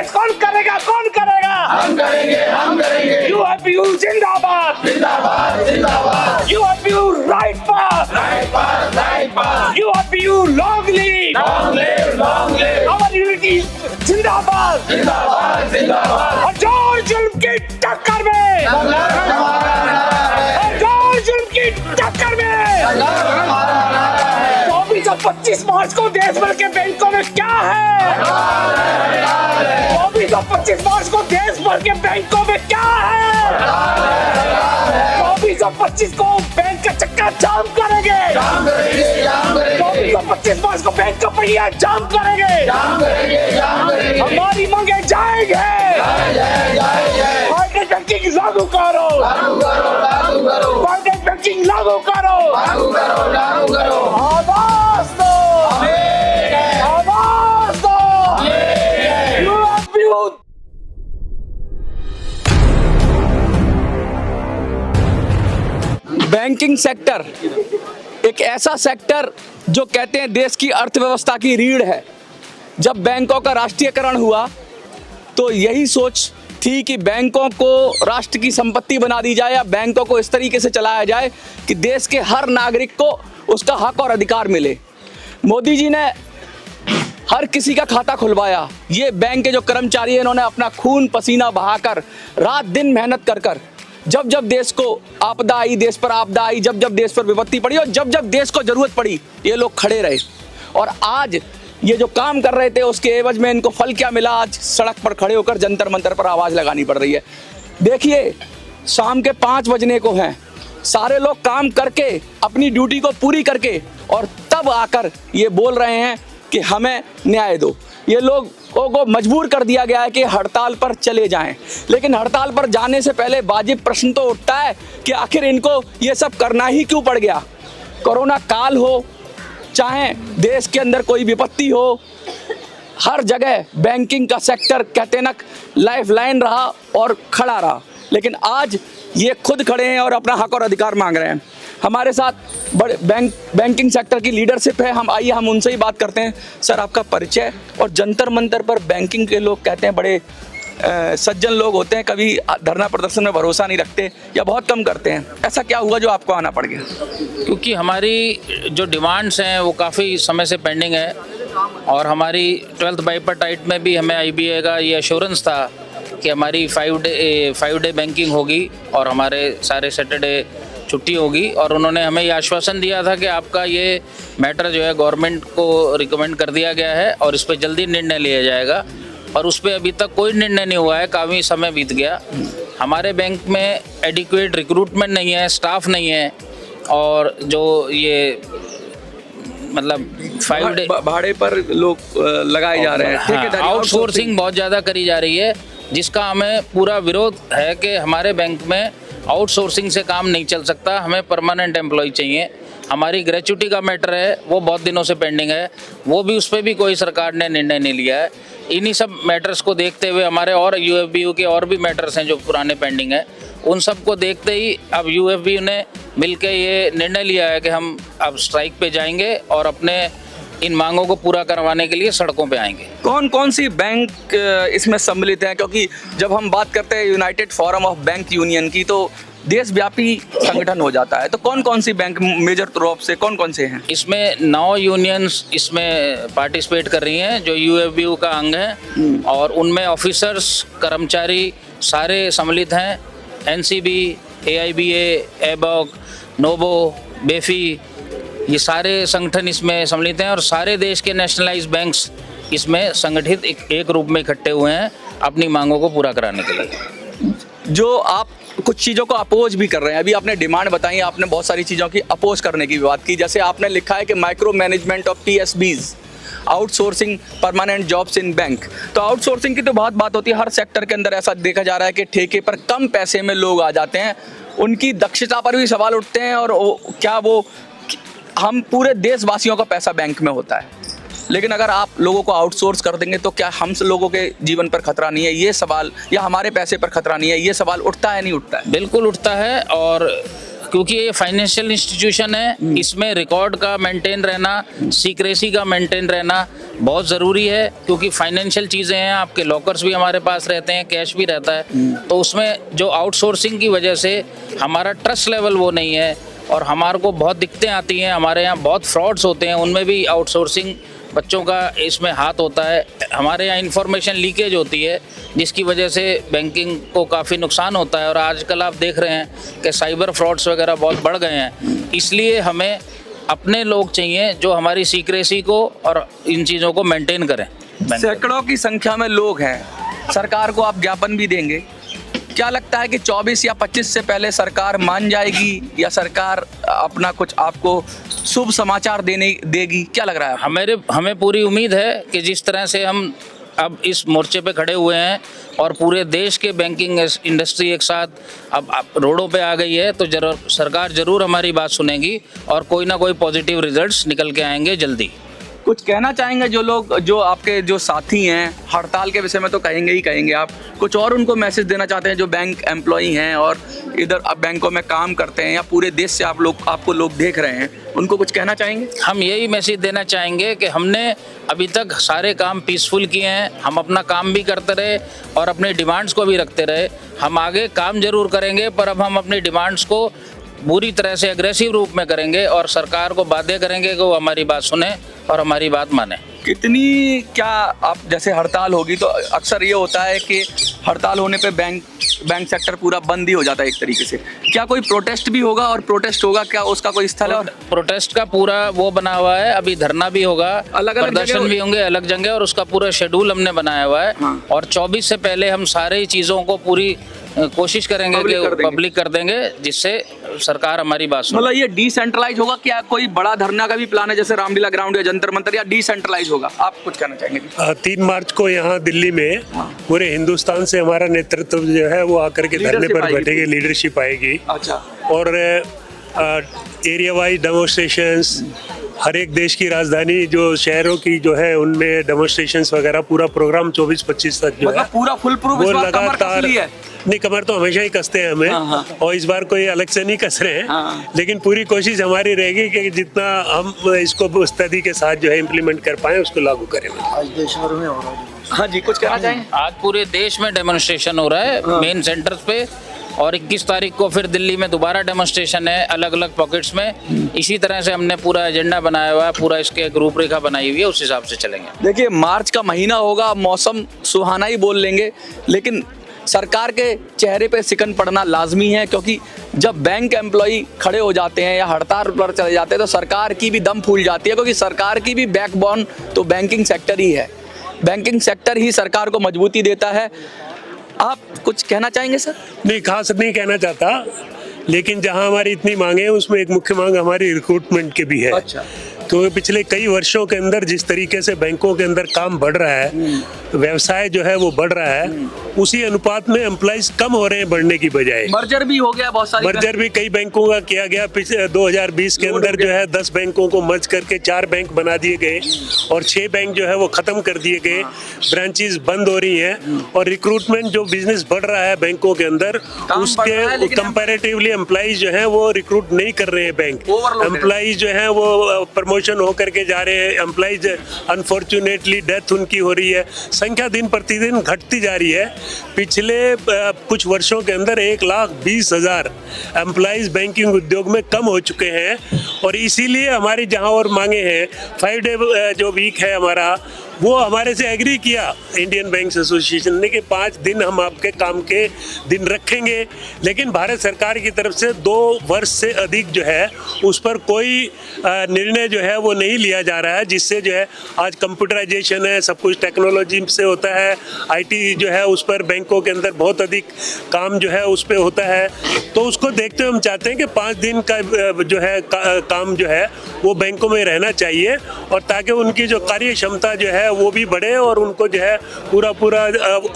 Tax कौन करेगा, कौन करेगा? हम करेंगे, हम करेंगे। यूएपीयू जिंदाबाद, जिंदाबाद, जिंदाबाद। यूएपीयू राइट पर, राइट पर, राइट पर। UAPU long live, long live, long live. अमर यूनिटी जिंदाबाद, जिंदाबाद, जिंदाबाद। और जोर जुल्म की टक्कर में, संघर्ष हमारा नारा है। और जोर जुल्म की टक्कर में। संघर्ष हमारा नारा है। 24 और 25 मार्च को देश भर के बैंकों में क्या है? 24 और 25 मार्च को देश भर के बैंकों में क्या है? 24 और 25 को बैंक का चक्का जाम करेंगे। जाम करेंगे, जाम करेंगे। 24 और 25 मार्च को बैंक का पहिया जाम करेंगे। जाम करेंगे, जाम करेंगे। हमारी मांगे जाएंगे। जय, जय, जय, जय। प्राइवेट बैंकिंग लागू करो, लागू करो, लागू करो। प्राइवेट बैंकिंग लागू करो, लागू करो, लागू करो। आवाज दो, आवाज दो। यूएपीयू बैंकिंग सेक्टर एक ऐसा सेक्टर जो कहते हैं देश की अर्थव्यवस्था की रीढ़ है। जब बैंकों का राष्ट्रीयकरण हुआ तो यही सोच थी कि बैंकों को राष्ट्र की संपत्ति बना दी जाए या बैंकों को इस तरीके से चलाया जाए कि देश के हर नागरिक को उसका हक और अधिकार मिले। मोदी जी ने हर किसी का खाता खुलवाया। ये बैंक के जो कर्मचारी हैं इन्होंने अपना खून पसीना बहाकर रात दिन मेहनत कर कर जब जब देश को आपदा आई, देश पर आपदा आई, जब जब देश पर विपत्ति पड़ी और जब जब देश को जरूरत पड़ी, ये लोग खड़े रहे। और आज ये जो काम कर रहे थे उसके एवज में इनको फल क्या मिला? आज सड़क पर खड़े होकर जंतर मंतर पर आवाज लगानी पड़ रही है। देखिए, शाम के 5 बजने को हैं, सारे लोग काम करके अपनी ड्यूटी को पूरी करके और तब आकर ये बोल रहे हैं कि हमें न्याय दो। ये लोगों को मजबूर कर दिया गया है कि हड़ताल पर चले जाएं, लेकिन हड़ताल पर जाने से पहले वाजिब प्रश्न तो उठता है कि आखिर इनको ये सब करना ही क्यों पड़ गया? कोरोना काल हो, चाहे देश के अंदर कोई विपत्ति हो, हर जगह बैंकिंग का सेक्टर कहते ना लाइफ लाइन रहा और खड़ा रहा। लेकिन आज ये खुद खड़े हैं और अपना हक और अधिकार मांग रहे हैं। हमारे साथ बड़े बैंकिंग सेक्टर की लीडरशिप है। हम आइए हम उनसे ही बात करते हैं। सर, आपका परिचय और जंतर मंतर पर बैंकिंग के लोग कहते हैं बड़े सज्जन लोग होते हैं, कभी धरना प्रदर्शन में भरोसा नहीं रखते या बहुत कम करते हैं। ऐसा क्या हुआ जो आपको आना पड़ गया? क्योंकि हमारी जो डिमांड्स हैं वो काफ़ी समय से पेंडिंग है और हमारी 12th बाइपार्टाइट में भी हमें IBA का ये एश्योरेंस था कि हमारी 5 डे बैंकिंग होगी और हमारे सारे सैटरडे छुट्टी होगी। और उन्होंने हमें ये आश्वासन दिया था कि आपका ये मैटर जो है गवर्नमेंट को रिकमेंड कर दिया गया है और इस पर जल्दी निर्णय लिया जाएगा। और उस पर अभी तक कोई निर्णय नहीं हुआ है, काफ़ी समय बीत गया। हमारे बैंक में एडिक्वेट रिक्रूटमेंट नहीं है, स्टाफ नहीं है और जो ये मतलब 5 डे भाड़े पर लोग लगाए जा रहे हैं। हाँ, आउटसोर्सिंग बहुत ज़्यादा करी जा रही है, जिसका हमें पूरा विरोध है कि हमारे बैंक में आउटसोर्सिंग से काम नहीं चल सकता। हमें परमानेंट एम्प्लॉय चाहिए। हमारी ग्रेच्युटी का मैटर है वो बहुत दिनों से पेंडिंग है, वो भी उस पर भी कोई सरकार ने निर्णय नहीं लिया है। इन्हीं सब मैटर्स को देखते हुए हमारे और UFBU के और भी मैटर्स हैं जो पुराने पेंडिंग हैं, उन सब को देखते ही अब UFBU ने मिलकर ये निर्णय लिया है कि हम अब स्ट्राइक पे जाएंगे और अपने इन मांगों को पूरा करवाने के लिए सड़कों पे आएंगे। कौन कौन सी बैंक इसमें सम्मिलित हैं? क्योंकि जब हम बात करते हैं United forum of bank union की तो देशव्यापी संगठन हो जाता है। तो कौन कौन सी बैंक मेजर तौर से कौन कौन से हैं? इसमें 9 यूनियंस इसमें पार्टिसिपेट कर रही हैं जो UFBU का अंग है और उनमें ऑफिसर्स, कर्मचारी सारे सम्मिलित हैं। NCB, AIBA, ABOC, NOBO, BEFI, ये सारे संगठन इसमें सम्मिलित हैं और सारे देश के नेशनलाइज्ड बैंक्स इसमें संगठित एक रूप में इकट्ठे हुए हैं अपनी मांगों को पूरा कराने के लिए। जो आप कुछ चीज़ों को अपोज भी कर रहे हैं, अभी आपने डिमांड बताई, आपने बहुत सारी चीज़ों की अपोज करने की बात की। जैसे आपने लिखा है कि micro management of PSBs, outsourcing permanent jobs in bank. तो आउटसोर्सिंग की तो बहुत बात होती है, हर सेक्टर के अंदर ऐसा देखा जा रहा है कि ठेके पर कम पैसे में लोग आ जाते हैं, उनकी दक्षता पर भी सवाल उठते हैं और क्या वो हम पूरे देशवासियों का पैसा बैंक में होता है, लेकिन अगर आप लोगों को आउटसोर्स कर देंगे तो क्या हम लोगों के जीवन पर खतरा नहीं है ये सवाल, या हमारे पैसे पर खतरा नहीं है ये सवाल उठता है नहीं उठता है? बिल्कुल उठता है और क्योंकि ये फाइनेंशियल इंस्टीट्यूशन है, इसमें रिकॉर्ड का मेंटेन रहना, सीक्रेसी का मेंटेन रहना बहुत ज़रूरी है, क्योंकि फाइनेंशियल चीज़ें हैं, आपके लॉकर्स भी हमारे पास रहते हैं, कैश भी रहता है, तो उसमें जो आउटसोर्सिंग की वजह से हमारा ट्रस्ट लेवल वो नहीं है और हमारे को बहुत दिक्कतें आती हैं। हमारे यहाँ बहुत फ्रॉड्स होते हैं, उनमें भी आउटसोर्सिंग बच्चों का इसमें हाथ होता है। हमारे यहाँ इंफॉर्मेशन लीकेज होती है, जिसकी वजह से बैंकिंग को काफ़ी नुकसान होता है। और आजकल आप देख रहे हैं कि साइबर फ्रॉड्स वगैरह बहुत बढ़ गए हैं, इसलिए हमें अपने लोग चाहिए जो हमारी सीक्रेसी को और इन चीज़ों को मेंटेन करें। सैकड़ों की संख्या में लोग हैं, सरकार को आप ज्ञापन भी देंगे, क्या लगता है कि 24 या 25 से पहले सरकार मान जाएगी या सरकार अपना कुछ आपको शुभ समाचार देगी, क्या लग रहा है? हमें पूरी उम्मीद है कि जिस तरह से हम अब इस मोर्चे पे खड़े हुए हैं और पूरे देश के बैंकिंग इंडस्ट्री एक साथ अब रोडों पे आ गई है, तो सरकार ज़रूर हमारी बात सुनेगी और कोई ना कोई पॉजिटिव रिजल्ट्स निकल के आएंगे जल्दी। कुछ कहना चाहेंगे जो लोग, जो आपके जो साथी हैं, हड़ताल के विषय में तो कहेंगे ही कहेंगे, आप कुछ और उनको मैसेज देना चाहते हैं जो बैंक एम्प्लॉई हैं और इधर अब बैंकों में काम करते हैं या पूरे देश से आपको लोग देख रहे हैं, उनको कुछ कहना चाहेंगे? हम यही मैसेज देना चाहेंगे कि हमने अभी तक सारे काम पीसफुल किए हैं, हम अपना काम भी करते रहे और अपने डिमांड्स को भी रखते रहे। हम आगे काम जरूर करेंगे, पर अब हम अपनी डिमांड्स को पूरी तरह से एग्रेसिव रूप में करेंगे और सरकार को बाध्य करेंगे कि वो हमारी बात सुने और हमारी बात माने। कितनी, क्या आप जैसे हड़ताल होगी तो अक्सर ये होता है कि हड़ताल होने पे बैंक सेक्टर पूरा बंद ही हो जाता है एक तरीके से, क्या कोई प्रोटेस्ट भी होगा और प्रोटेस्ट होगा, क्या उसका कोई स्थल है? और प्रोटेस्ट का पूरा वो बना हुआ है, अभी धरना भी होगा, अलग अलग प्रदर्शन भी होंगे अलग जगह और उसका पूरा शेड्यूल हमने बनाया हुआ है। हाँ। और 24 से पहले हम सारी चीज़ों को पूरी कोशिश करेंगे कि पब्लिक कर देंगे, जिससे सरकार हमारी बात सुने। मतलब ये डिसेंट्रलाइज होगा, क्या कोई बड़ा धरना का भी प्लान है जैसे रामलीला ग्राउंड या जंतर मंतर, या डिसेंट्रलाइज होगा? आप कुछ कहना चाहेंगे? 3 मार्च को यहाँ दिल्ली में पूरे हिंदुस्तान से हमारा नेतृत्व जो है वो आकर के धरने पर बैठेगी, लीडरशिप आएगी। अच्छा। और एरिया वाइज डेमोन्स्ट्रेशंस, हर एक देश की राजधानी जो शहरों की जो है उनमें डेमोन्स्ट्रेशंस वगैरह, पूरा प्रोग्राम 24-25 तक जो है पूरा फुल प्रूफ वो लगातार। नहीं, कमर तो हमेशा ही कसते हैं हमें। हाँ। और इस बार कोई अलग से नहीं कस रहे हैं। हाँ। लेकिन पूरी कोशिश हमारी रहेगी कि जितना हम इसको मुस्तैदी के साथ जो है इम्प्लीमेंट कर पाए, उसको लागू करें। आज देश भर में हो रहा है। हाँ जी, कुछ कहना चाहेंगे? आज पूरे देश में डेमोन्स्ट्रेशन हो रहा है मेन सेंटर्स पे, और 21 तारीख को फिर दिल्ली में दोबारा डेमोन्स्ट्रेशन है अलग अलग पॉकेट्स में। इसी तरह से हमने पूरा एजेंडा बनाया हुआ है, पूरा इसके एक रूपरेखा बनाई हुई है, उस हिसाब से चलेंगे। देखिए, मार्च का महीना होगा, मौसम सुहाना ही बोल लेंगे, लेकिन सरकार के चेहरे पे सिकन पड़ना लाजमी है, क्योंकि जब बैंक एम्प्लॉई खड़े हो जाते हैं या हड़ताल पर चले जाते हैं तो सरकार की भी दम फूल जाती है, क्योंकि सरकार की भी बैकबोन तो बैंकिंग सेक्टर ही है। बैंकिंग सेक्टर ही सरकार को मजबूती देता है। आप कुछ कहना चाहेंगे सर? नहीं, खास नहीं कहना चाहता, लेकिन जहां हमारी इतनी मांगे हैं उसमें एक मुख्य मांग हमारी रिक्रूटमेंट की भी है। अच्छा। तो पिछले कई वर्षों के अंदर जिस तरीके से बैंकों के अंदर काम बढ़ रहा है, व्यवसाय जो है वो बढ़ रहा है, उसी अनुपात में एम्प्लॉइज कम हो रहे हैं बढ़ने की बजाय। मर्जर भी हो गया, बहुत सारी मर्जर भी कई बैंकों का किया गया। पिछले 2020 के अंदर जो है 10 बैंकों को मर्ज करके 4 बैंक बना दिए गए और 6 बैंक जो है वो खत्म कर दिए गए। ब्रांचेस बंद हो रही हैं और रिक्रूटमेंट जो बिजनेस बढ़ रहा है बैंकों के अंदर, उसके कंपैरेटिवली एम्प्लॉइज जो है वो रिक्रूट नहीं कर रहे हैं बैंक। एम्प्लॉइज जो है वो प्रमोशन होकर के जा रहे हैं, एम्प्लॉइज अनफॉर्चुनेटली डेथ उनकी हो रही है, संख्या दिन प्रतिदिन घटती जा रही है। पिछले कुछ वर्षों के अंदर 1,20,000 एम्प्लॉइज बैंकिंग उद्योग में कम हो चुके हैं और इसीलिए हमारी जहां और मांगे हैं, 5 डे जो वीक है हमारा, वो हमारे से एग्री किया इंडियन बैंक्स एसोसिएशन ने कि 5 दिन हम आपके काम के दिन रखेंगे, लेकिन भारत सरकार की तरफ से 2 वर्ष से अधिक जो है उस पर कोई निर्णय जो है वो नहीं लिया जा रहा है, जिससे जो है आज कंप्यूटराइजेशन है, सब कुछ टेक्नोलॉजी से होता है, आईटी जो है उस पर बैंकों के अंदर बहुत अधिक काम जो है उस पर होता है। तो उसको देखते हुए हम चाहते हैं कि 5 दिन का जो है काम जो है वो बैंकों में रहना चाहिए, और ताकि उनकी जो कार्य क्षमता जो है है वो भी बढ़े और उनको जो है पूरा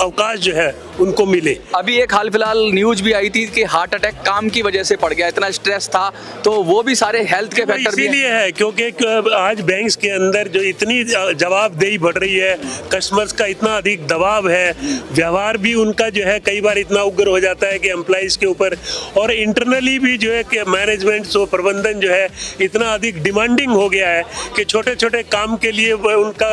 अवकाश जो है उनको मिले। अभी एक हाल फिलहाल न्यूज भी आई थी कि हार्ट अटैक काम की वजह से पड़ गया, इतना स्ट्रेस था, तो वो भी सारे हेल्थ के फैक्टर भी इसीलिए है क्योंकि आज बैंक्स के अंदर जो इतनी जवाबदेही बढ़ रही है, कस्टमर्स का इतना अधिक दबाव है, व्यवहार भी उनका जो है कई बार इतना उग्र हो जाता है कि एम्प्लॉइज के ऊपर, और इंटरनली भी जो है कि मैनेजमेंट प्रबंधन जो है इतना अधिक डिमांडिंग हो गया है कि छोटे छोटे काम के लिए उनका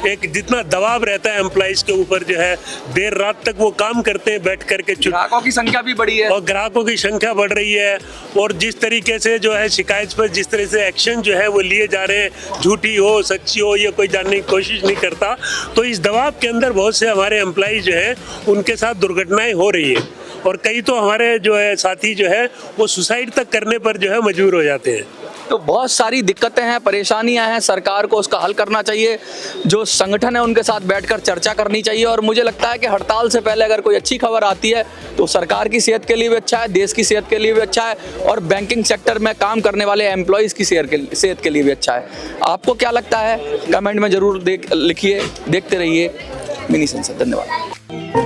एक जितना दबाव रहता है एम्प्लॉइज के ऊपर जो है, देर रात तक वो काम करते हैं बैठ करके। ग्राहकों की संख्या भी बढ़ी है और ग्राहकों की संख्या बढ़ रही है, और जिस तरीके से जो है शिकायत पर जिस तरह से एक्शन जो है वो लिए जा रहे हैं, झूठी हो सच्ची हो ये कोई जानने की कोशिश नहीं करता, तो इस दबाव के अंदर बहुत से हमारे एम्प्लॉइज जो हैं उनके साथ दुर्घटनाएं हो रही है, और कई तो हमारे जो है साथी जो है वो सुसाइड तक करने पर जो है मजबूर हो जाते हैं। तो बहुत सारी दिक्कतें हैं, परेशानियां हैं, सरकार को उसका हल करना चाहिए, जो संगठन है उनके साथ बैठकर चर्चा करनी चाहिए, और मुझे लगता है कि हड़ताल से पहले अगर कोई अच्छी खबर आती है तो सरकार की सेहत के लिए भी अच्छा है, देश की सेहत के लिए भी अच्छा है, और बैंकिंग सेक्टर में काम करने वाले एम्प्लॉयज़ की सेहत के लिए भी अच्छा है। आपको क्या लगता है कमेंट में ज़रूर लिखिए। देखते रहिए मिनी संसद। धन्यवाद।